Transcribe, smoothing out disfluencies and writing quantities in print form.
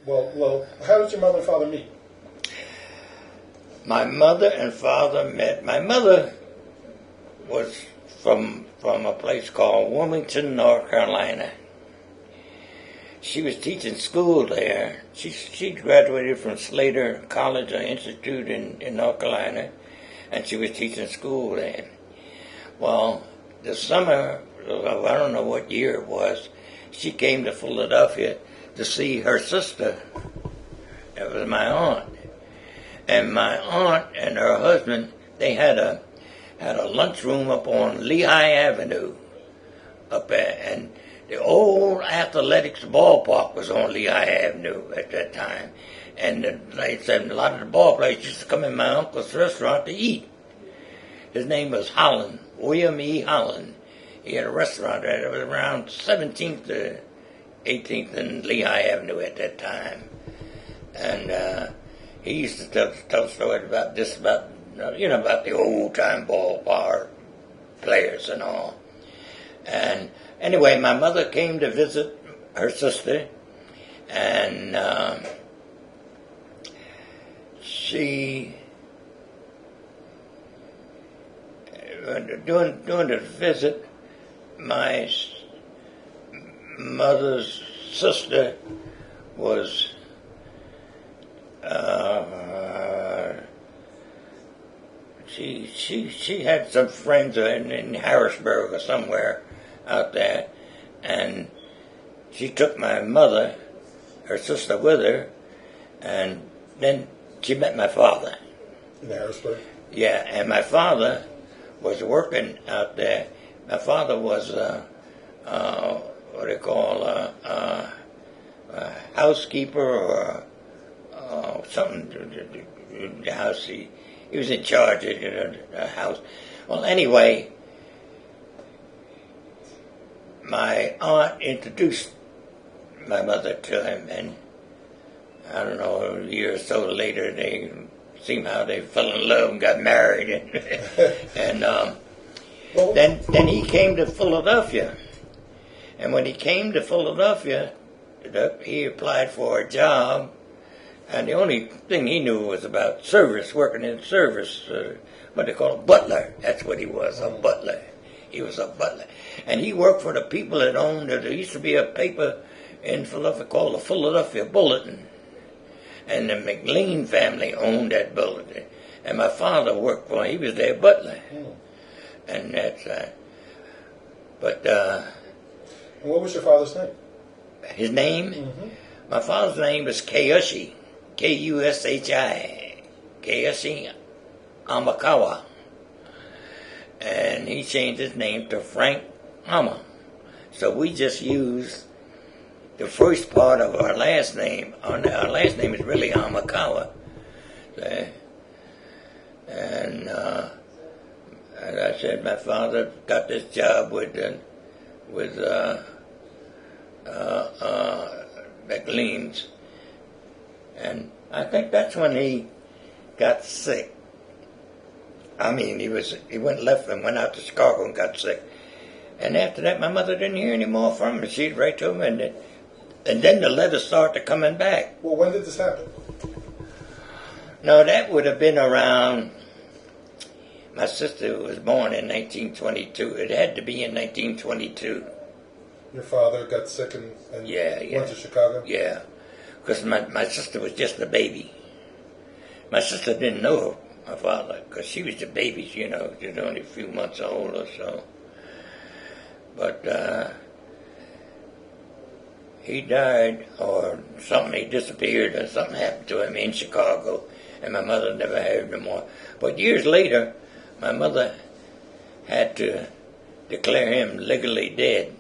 Well, how did your mother and father meet? My mother and father met. My mother was from a place called Wilmington, North Carolina. She was teaching school there. She graduated from Slater College or Institute in North Carolina, and she was teaching school there. Well, the summer, I don't know what year it was, she came to Philadelphia to see her sister. That was my aunt. And my aunt and her husband, they had a lunchroom up on Lehigh Avenue up there, and the old athletics ballpark was on Lehigh Avenue at that time. And like I said, a lot of the ball players used to come in my uncle's restaurant to eat. His name was Holland, William E. Holland. He had a restaurant there. It was around 17th to 18th and Lehigh Avenue at that time. And he used to tell stories about about the old time ball players and all. And anyway, my mother came to visit her sister, and during the visit, my mother's sister was she had some friends in Harrisburg or somewhere out there, and she took my mother, her sister, with her, and then she met my father. In Harrisburg? Yeah, and my father was working out there. My father was what they call a housekeeper or something. The house he was in charge of the house. Well, anyway, my aunt introduced my mother to him, and I don't know, a year or so later, they seemed how they fell in love and got married, and then he came to Philadelphia, and when he came to Philadelphia, he applied for a job, and the only thing he knew was about service, working in service, what they call a butler. That's what he was, a butler. He was a butler. And he worked for the people that owned it. There used to be a paper in Philadelphia called the Philadelphia Bulletin. And the McLean family owned that bulletin. And my father worked for him. He was their butler. And that's, but... And what was your father's name? His name? Mm-hmm. My father's name was Kushi. Kushi. Kushi Amakawa. And he changed his name to Frank Ama. So we just used the first part of our last name. Our last name is really Amakawa. And as I said, my father got this job with McLean's. And I think that's when he got sick. I mean, he went left and went out to Chicago and got sick. And after that, my mother didn't hear any more from him. She'd write to him, and then the letters started coming back. Well, when did this happen? No, that would have been around... My sister was born in 1922. It had to be in 1922. Your father got sick and went to Chicago? Yeah, because my sister was just a baby. My sister didn't know my father because she was the baby, she was only a few months old or so. But he died or something, he disappeared or something happened to him in Chicago, and my mother never heard no more. But years later, my mother had to declare him legally dead.